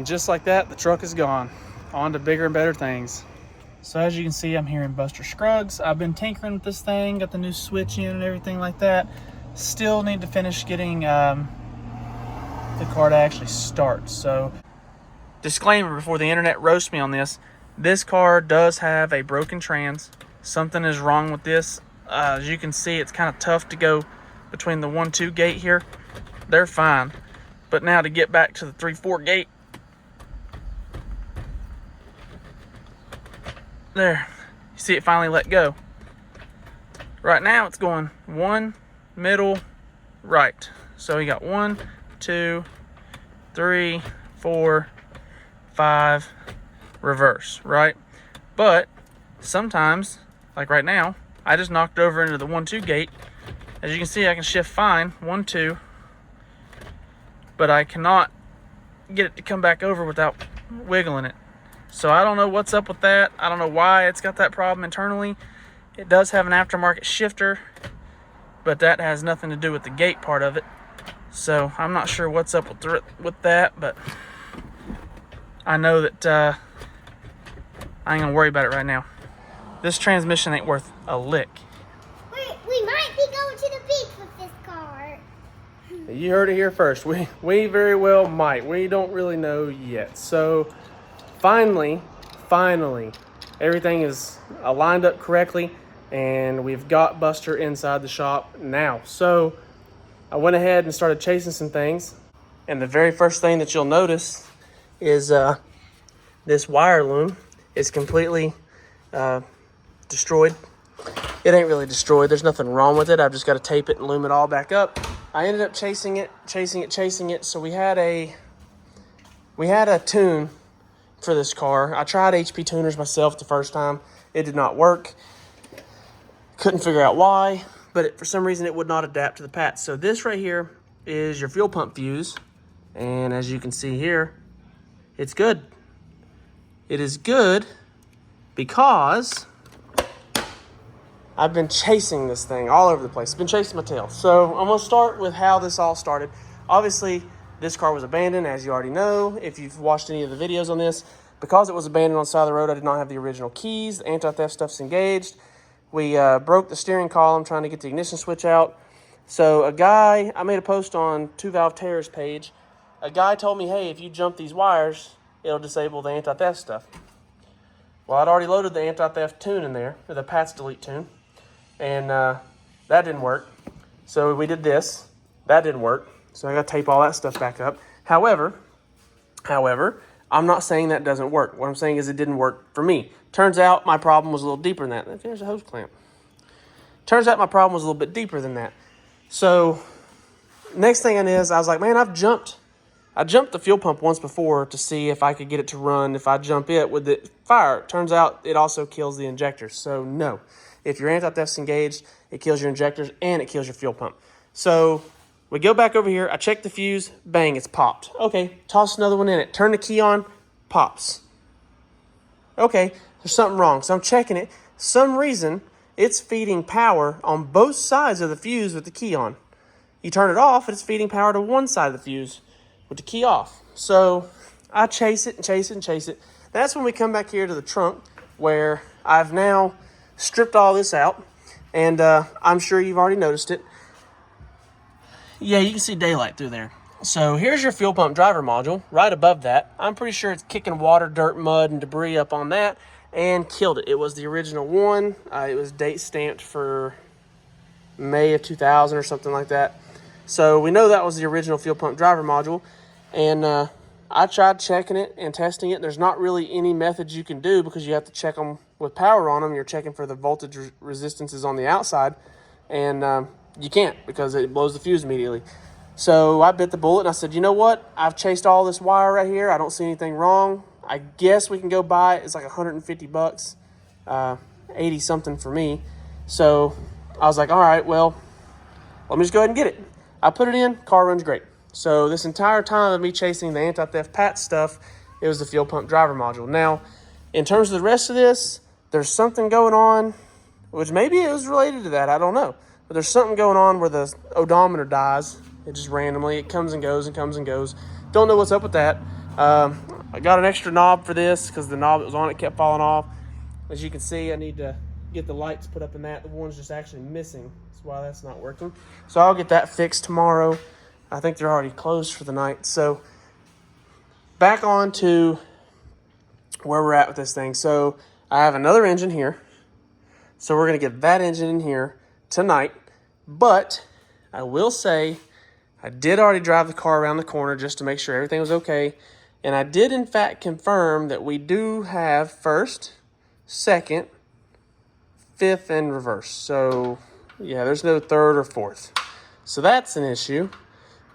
And just like that, the truck is gone. On to bigger and better things. So as you can see, I'm here in Buster Scruggs. I've been tinkering with this thing, got the new switch in and everything like that. Still need to finish getting the car to actually start. So, disclaimer before the internet roasts me on this. This car does have a broken trans. Something is wrong with this. As you can see, it's kind of tough to go between the 1-2 gate here. They're fine. But now to get back to the 3-4 gate, there, you see it finally let go. Right now it's going 1, middle, right. So you got 1, 2, 3, 4, 5, reverse, right? But sometimes, like right now, I just knocked over into the 1-2 gate. As you can see, I can shift fine, 1, 2, but I cannot get it to come back over without wiggling it. So I don't know what's up with that. I don't know why it's got that problem internally. It does have an aftermarket shifter, but that has nothing to do with the gate part of it. So I'm not sure what's up with that, but I know that I ain't gonna worry about it right now. This transmission ain't worth a lick. We might be going to the beach with this car. You heard it here first. We very well might. We don't really know yet. So finally, everything is lined up correctly, and we've got Buster inside the shop now. So I went ahead and started chasing some things, and the very first thing that you'll notice is this wire loom is completely destroyed. It ain't really destroyed. There's nothing wrong with it. I've just got to tape it and loom it all back up. I ended up chasing it. So we had a tune for this car. I tried HP tuners myself the first time. It did not work. Couldn't figure out why, but for some reason it would not adapt to the patch. So this right here is your fuel pump fuse, and as you can see here, it's good. It is good because I've been chasing this thing all over the place. Been chasing my tail. So I'm gonna start with how this all started. Obviously, this car was abandoned, as you already know, if you've watched any of the videos on this. Because it was abandoned on the side of the road, I did not have the original keys. The anti-theft stuff's engaged. We broke the steering column trying to get the ignition switch out. So I made a post on 2 Valve Terror's page. A guy told me, hey, if you jump these wires, it'll disable the anti-theft stuff. Well, I'd already loaded the anti-theft tune in there, or the patch delete tune, and that didn't work. So we did this. That didn't work. So I got to tape all that stuff back up. However, I'm not saying that doesn't work. What I'm saying is it didn't work for me. Turns out my problem was a little deeper than that. There's a hose clamp. Turns out my problem was a little bit deeper than that. So next thing I knew is I was like, man, I jumped the fuel pump once before to see if I could get it to run. If I jump it, would it fire? Turns out it also kills the injectors. So no, if your anti-theft's engaged, it kills your injectors and it kills your fuel pump. So we go back over here. I check the fuse. Bang, it's popped. Okay, toss another one in it. Turn the key on. Pops. Okay, there's something wrong. So I'm checking it. Some reason, it's feeding power on both sides of the fuse with the key on. You turn it off, and it's feeding power to one side of the fuse with the key off. So I chase it and chase it and chase it. That's when we come back here to the trunk, where I've now stripped all this out. And I'm sure you've already noticed it. Yeah, you can see daylight through there. So here's your fuel pump driver module. Right above that, I'm pretty sure it's kicking water, dirt, mud, and debris up on that and killed it. It was the original one. It was date stamped for May of 2000 or something like that. So we know that was the original fuel pump driver module. And I tried checking it and testing it. There's not really any methods you can do because you have to check them with power on them. You're checking for the voltage resistances on the outside. And you can't because it blows the fuse immediately. So I bit the bullet and I said, you know what? I've chased all this wire right here. I don't see anything wrong. I guess we can go buy it. It's like $150, 80 something for me. So I was like, all right, well, let me just go ahead and get it. I put it in, car runs great. So this entire time of me chasing the anti-theft patch stuff, it was the fuel pump driver module. Now, in terms of the rest of this, there's something going on, which maybe it was related to that. I don't know. But there's something going on where the odometer dies. It just randomly, it comes and goes and comes and goes. Don't know what's up with that. I got an extra knob for this because the knob that was on it kept falling off. As you can see, I need to get the lights put up in that. The one's just actually missing. That's why that's not working. So I'll get that fixed tomorrow. I think they're already closed for the night. So back on to where we're at with this thing. So I have another engine here. So we're going to get that engine in here tonight. But I will say I did already drive the car around the corner just to make sure everything was okay. And I did, in fact, confirm that we do have first, second, fifth, and reverse. So, yeah, there's no third or fourth. So that's an issue.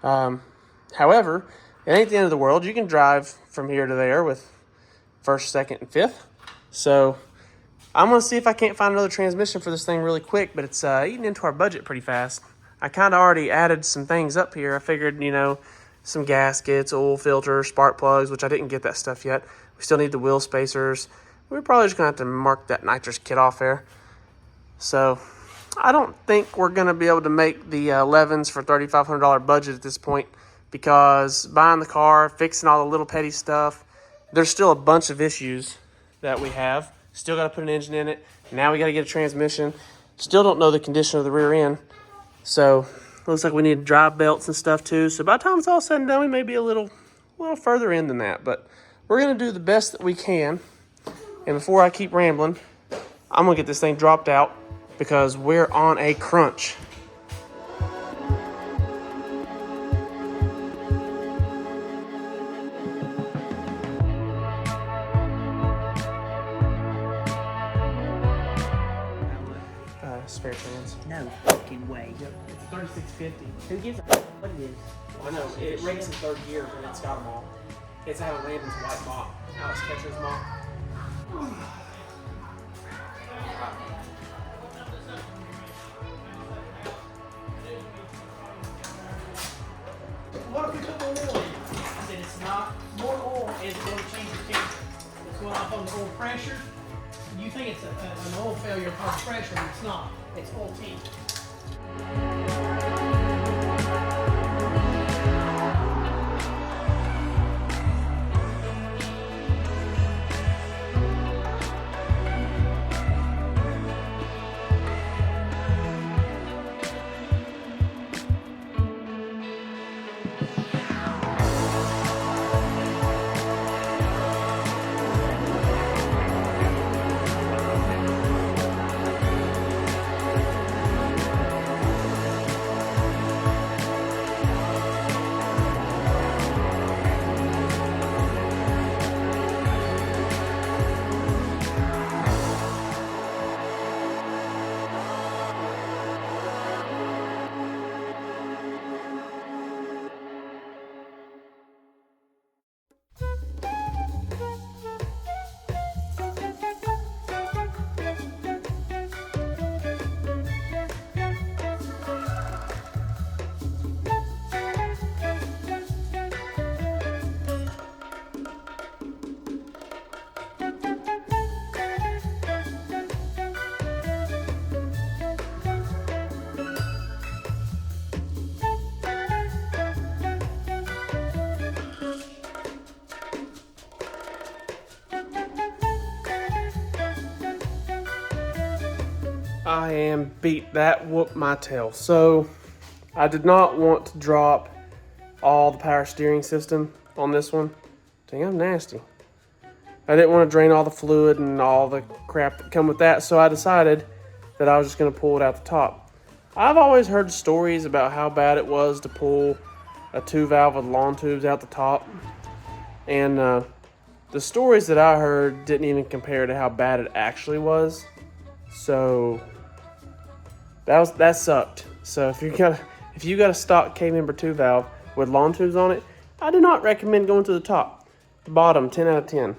However, it ain't the end of the world. You can drive from here to there with first, second, and fifth. So I'm going to see if I can't find another transmission for this thing really quick, but it's eating into our budget pretty fast. I kind of already added some things up here. I figured, you know, some gaskets, oil filter, spark plugs, which I didn't get that stuff yet. We still need the wheel spacers. We're probably just going to have to mark that nitrous kit off there. So I don't think we're going to be able to make the 11s for $3,500 budget at this point, because buying the car, fixing all the little petty stuff, there's still a bunch of issues that we have. Still got to put an engine in it. Now we got to get a transmission. Still don't know the condition of the rear end. So looks like we need drive belts and stuff too. So by the time it's all said and done, we may be a little further in than that. But we're going to do the best that we can. And before I keep rambling, I'm going to get this thing dropped out because we're on a crunch. Spare trans. No fucking way. Yep, it's 3650. Who gives a what it is? I know, it ranks in third gear, but it's got them all. It's out of Landon's white mop, Alice Ketcher's mop. What if we put more oil in? I said it's not. More oil is going to change the temperature. It's going off on the oil pressure. You think it's an oil failure called pressure, but it's not. It's oil temp. I am beat. That whooped my tail. So I did not want to drop all the power steering system on this one. Dang, I'm nasty. I didn't want to drain all the fluid and all the crap that come with that, so I decided that I was just going to pull it out the top. I've always heard stories about how bad it was to pull a 2-valve with lawn tubes out the top, and the stories that I heard didn't even compare to how bad it actually was. So that sucked. So if you got a stock K-member 2-valve with lawn tubes on it, I do not recommend going to the top. The bottom, 10 out of 10.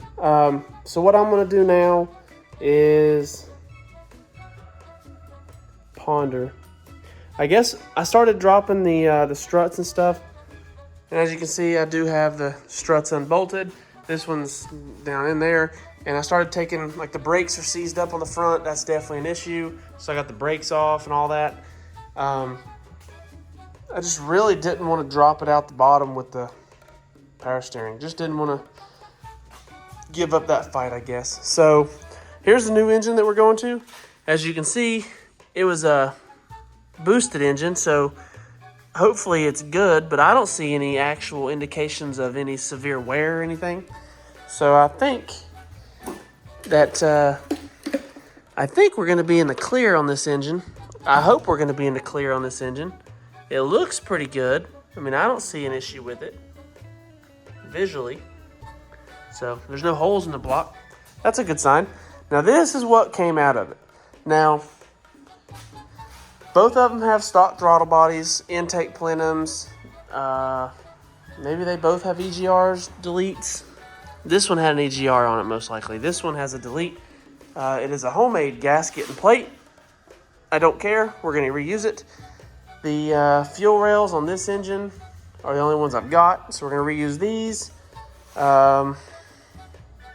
So what I'm going to do now is ponder. I guess I started dropping the struts and stuff. And as you can see, I do have the struts unbolted. This one's down in there. And I started taking, like, the brakes are seized up on the front. That's definitely an issue. So I got the brakes off and all that. I just really didn't want to drop it out the bottom with the Power steering. Just didn't want to give up that fight, I guess. So here's the new engine that we're going to. As you can see, it was a boosted engine, so hopefully it's good, but I don't see any actual indications of any severe wear or anything. So I think that we're going to be in the clear on this engine. I hope we're going to be in the clear on this engine. It looks pretty good. I mean, I don't see an issue with it visually. So there's no holes in the block. That's a good sign. Now this is what came out of it. Now, both of them have stock throttle bodies, intake plenums. Maybe they both have EGRs, deletes. This one had an EGR on it most likely. This one has a delete. It is a homemade gasket and plate. I don't care. We're going to reuse it. The fuel rails on this engine are the only ones I've got, so we're going to reuse these.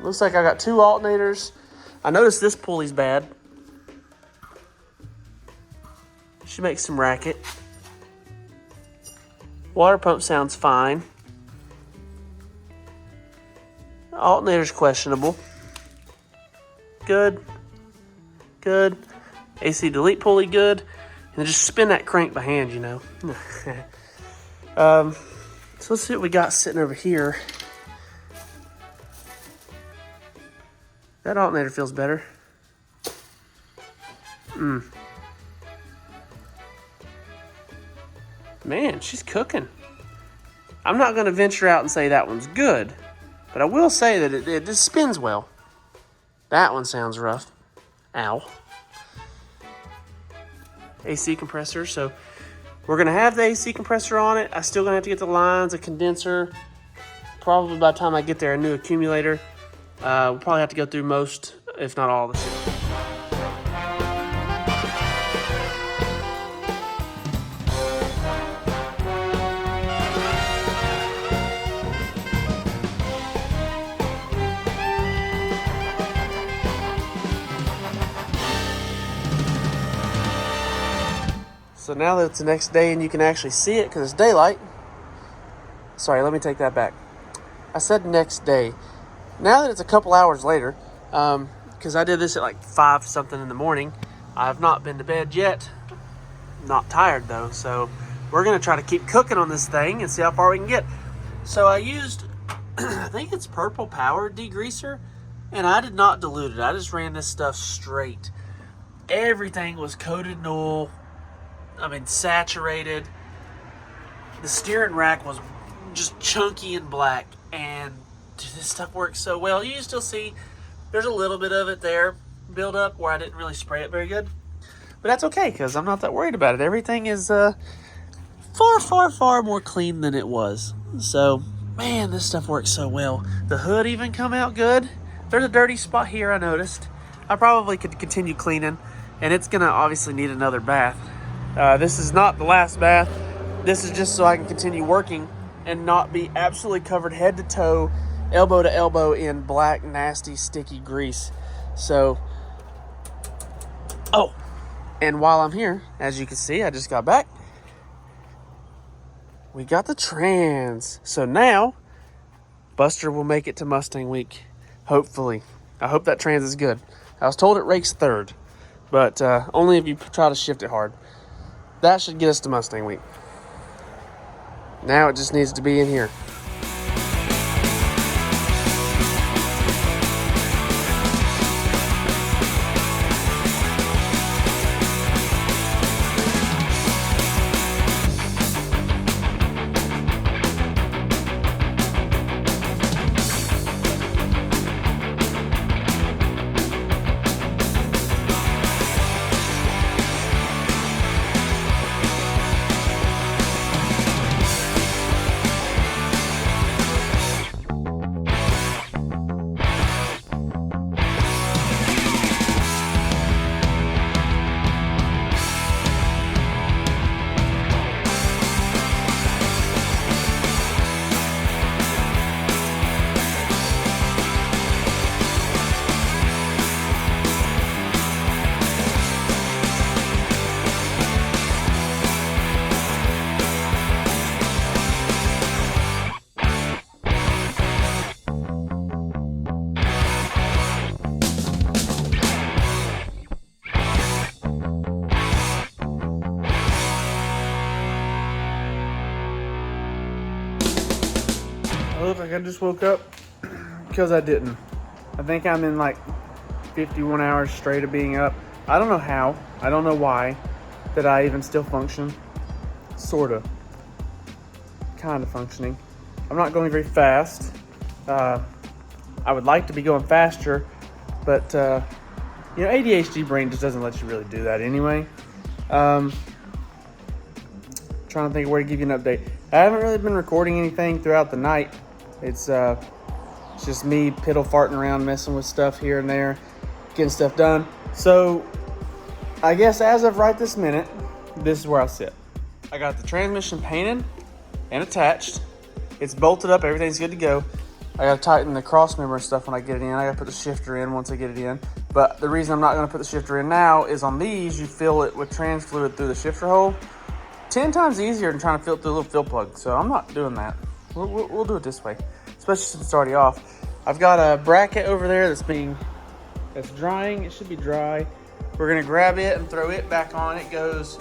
Looks like I got 2 alternators. I noticed this pulley's bad. She makes some racket. Water pump sounds fine. Alternator's questionable. Good. Good. AC delete pulley good. And just spin that crank by hand, you know. So let's see what we got sitting over here. That alternator feels better. Man, she's cooking. I'm not going to venture out and say that one's good, but I will say that it just spins well. That one sounds rough. Ow. AC compressor. So we're going to have the AC compressor on it. I'm still going to have to get the lines, a condenser. Probably by the time I get there, a new accumulator. We'll probably have to go through most, if not all, of this. So now that it's the next day and you can actually see it because it's daylight. Sorry, let me take that back. I said next day. Now that it's a couple hours later, because I did this at like 5 something in the morning, I've not been to bed yet. Not tired though, so we're gonna try to keep cooking on this thing and see how far we can get. So I used, I think it's Purple Power degreaser, and I did not dilute it. I just ran this stuff straight. Everything was coated in oil. I mean, saturated. The steering rack was just chunky and black, and dude, this stuff works so well. You still see there's a little bit of it there build up where I didn't really spray it very good, but that's okay because I'm not that worried about it. Everything is far more clean than it was. So man, this stuff works so well. The hood even come out good. There's a dirty spot here I noticed. I probably could continue cleaning, and it's gonna obviously need another bath. This is not the last bath. This is just so I can continue working and not be absolutely covered head to toe, elbow to elbow in black, nasty, sticky grease. So, oh, and while I'm here, as you can see, I just got back. We got the trans. So now, Buster will make it to Mustang Week, hopefully. I hope that trans is good. I was told it rakes 3rd, but only if you try to shift it hard. That should get us to Mustang Week. Now it just needs to be in here. I look like I just woke up because I didn't. I think I'm in like 51 hours straight of being up. I don't know how. I don't know why that I even still function. Sort of. Kind of functioning. I'm not going very fast. I would like to be going faster, but you know, ADHD brain just doesn't let you really do that anyway. Trying to think of where to give you an update. I haven't really been recording anything throughout the night. It's just me piddle farting around, messing with stuff here and there, getting stuff done. So I guess as of right this minute, this is where I sit. I got the transmission painted and attached. It's bolted up, everything's good to go. I gotta tighten the cross member and stuff when I get it in. I gotta put the shifter in once I get it in. But the reason I'm not gonna put the shifter in now is on these, you fill it with trans fluid through the shifter hole. 10 times easier than trying to fill it through a little fill plug. So I'm not doing that. We'll do it this way, especially since it's already off. I've got a bracket over there that's drying. It should be dry. We're gonna grab it and throw it back on. It goes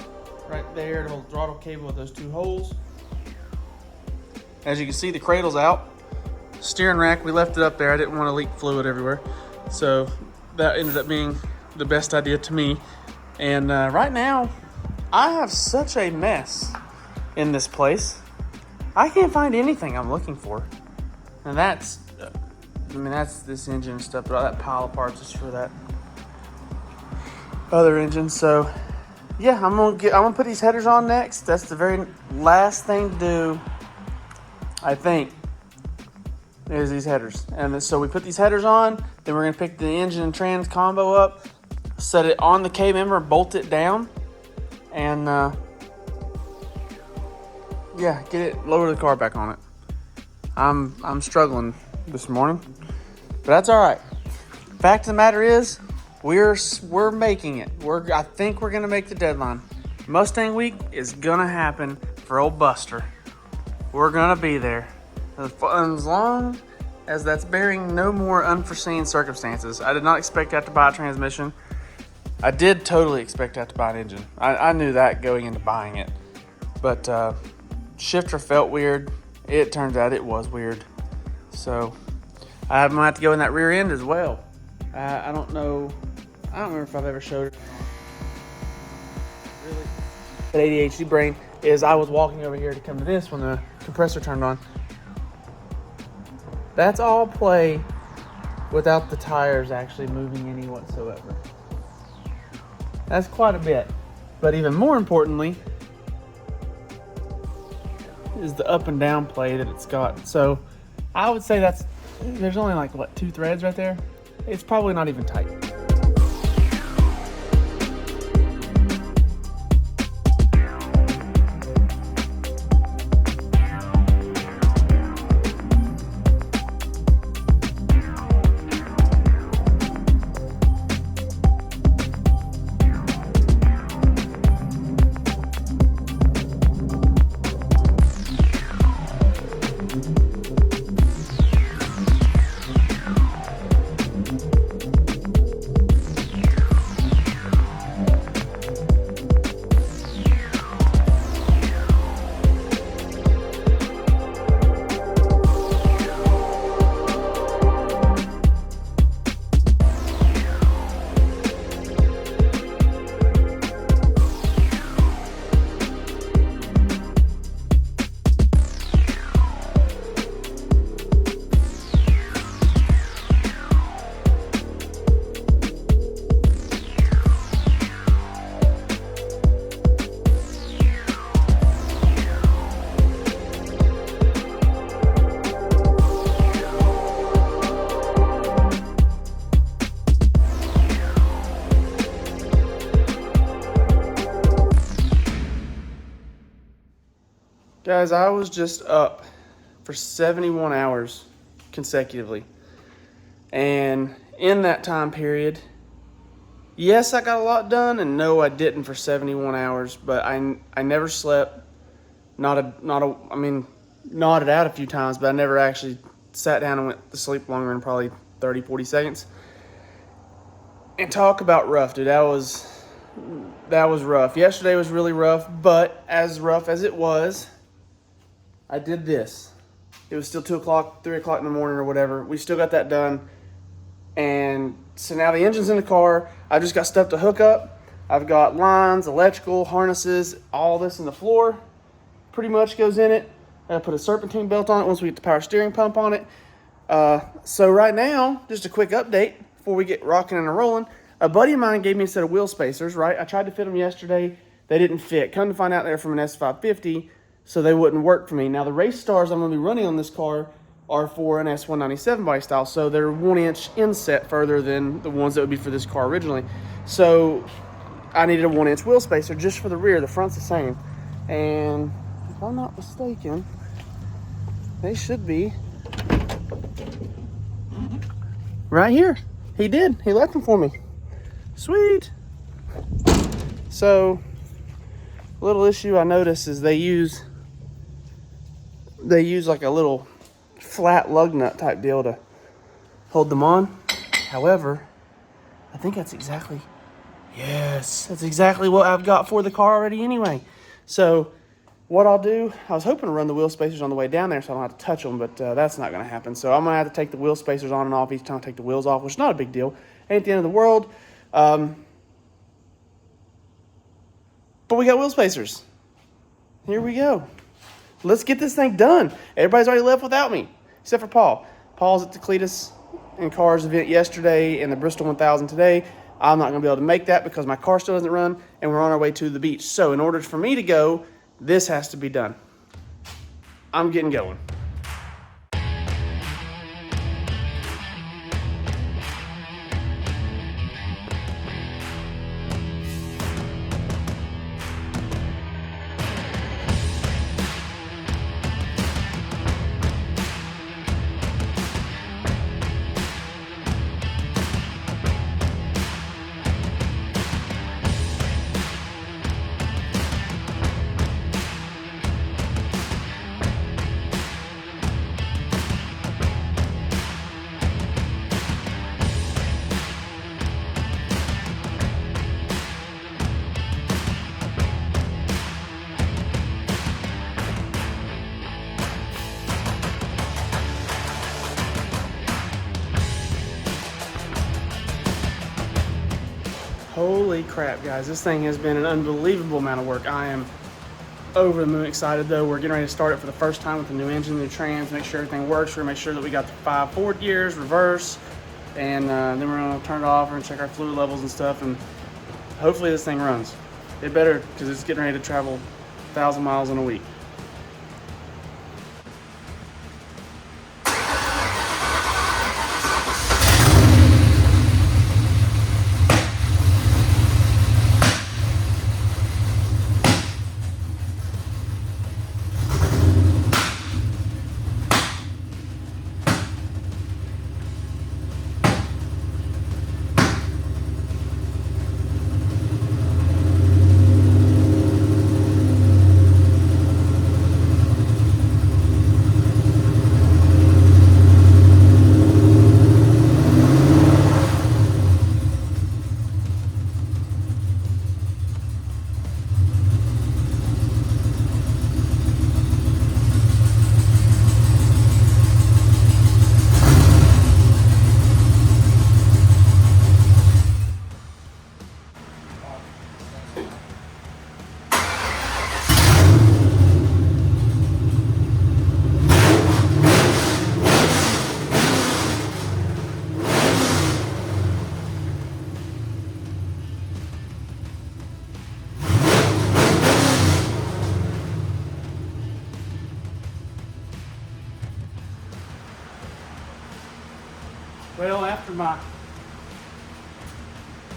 right there, the whole throttle cable with those 2 holes. As you can see, the cradle's out. Steering rack, we left it up there. I didn't want to leak fluid everywhere. So that ended up being the best idea to me. And right now, I have such a mess in this place. I can't find anything I'm looking for. And that's this engine stuff, but all that pile of parts is for that other engine. So yeah, I'm gonna put these headers on next. That's the very last thing to do, I think, is these headers. And so we put these headers on, then we're gonna pick the engine and trans combo up, set it on the K member, bolt it down, and yeah, get it, lower the car back on it. I'm struggling this morning, but that's all right. Fact of the matter is, we're making it. I think we're gonna make the deadline. Mustang week is gonna happen for old Buster. We're gonna be there. As long as that's bearing no more unforeseen circumstances. I did not expect to have to buy a transmission. I did totally expect to have to buy an engine. I knew that going into buying it. But shifter felt weird. It turns out it was weird. So I might have to go in that rear end as well. I don't know. I don't remember if I've ever showed it. Really? That ADHD brain is I was walking over here to come to this when the compressor turned on. That's all play without the tires actually moving any whatsoever. That's quite a bit. But even more importantly is the up and down play that it's got. So I would say there's only like, what, 2 threads right there? It's probably not even tight. Guys, I was just up for 71 hours consecutively. And in that time period, yes, I got a lot done, and no, I didn't for 71 hours, but I never slept. I mean, nodded out a few times, but I never actually sat down and went to sleep longer than probably 30, 40 seconds. And talk about rough, dude. That was rough. Yesterday was really rough, but as rough as it was, I did this. It was still 2 o'clock, 3 o'clock in the morning or whatever. We still got that done. And so now the engine's in the car. I just got stuff to hook up. I've got lines, electrical, harnesses, all this in the floor. Pretty much goes in it. I put a serpentine belt on it once we get the power steering pump on it. So right now, just a quick update before we get rocking and rolling. A buddy of mine gave me a set of wheel spacers, right? I tried to fit them yesterday. They didn't fit. Come to find out they're from an S550, so they wouldn't work for me. Now the race stars I'm going to be running on this car are for an S197 body style, so they're 1-inch inset further than the ones that would be for this car originally. So I needed a 1-inch wheel spacer just for the rear. The front's the same. And if I'm not mistaken, they should be right here. He did. He left them for me. Sweet. So, a little issue I noticed is they use like a little flat lug nut type deal to hold them on. However, I think that's exactly what I've got for the car already anyway. So what I'll do, I was hoping to run the wheel spacers on the way down there so I don't have to touch them, but that's not going to happen. So I'm going to have to take the wheel spacers on and off each time I take the wheels off, which is not a big deal. Ain't the end of the world. But we got wheel spacers. Here we go. Let's get this thing done. Everybody's already left without me, except for Paul. Paul's at the Cletus and Cars event yesterday and the Bristol 1000 today. I'm not going to be able to make that because my car still doesn't run, and we're on our way to the beach. So in order for me to go, this has to be done. I'm getting going. Holy crap, guys. This thing has been an unbelievable amount of work. I am over the moon excited, though. We're getting ready to start it for the first time with the new engine, new trans, make sure everything works. We're going to make sure that we got the 5 forward gears, reverse, and then we're going to turn it off and check our fluid levels and stuff, and hopefully this thing runs. It better, because it's getting ready to travel 1,000 miles in a week.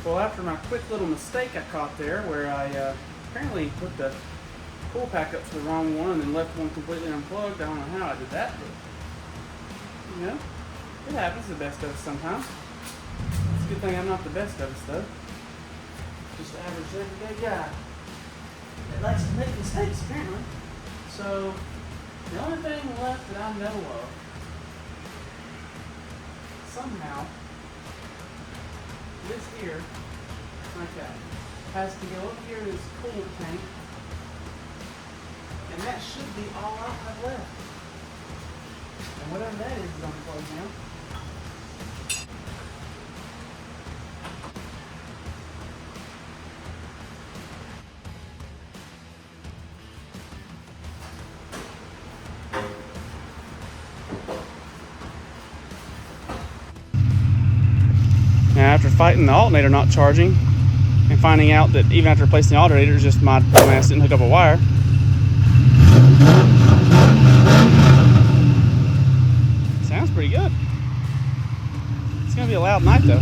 Well, after my quick little mistake I caught there, where I apparently put the pull pack up to the wrong one and then left one completely unplugged. I don't know how I did that, but you know, it happens. The best of us sometimes. It's a good thing I'm not the best of us, though. Just an average everyday guy that likes to make mistakes, apparently. So the only thing left that I know of, somehow, this here, like that, has to go up here in this coolant tank, and that should be all I have left. And whatever that is going to close down. Now, after fighting the alternator not charging and finding out that even after replacing the alternator, it's just my dumbass didn't hook up a wire. Sounds pretty good. It's gonna be a loud night though.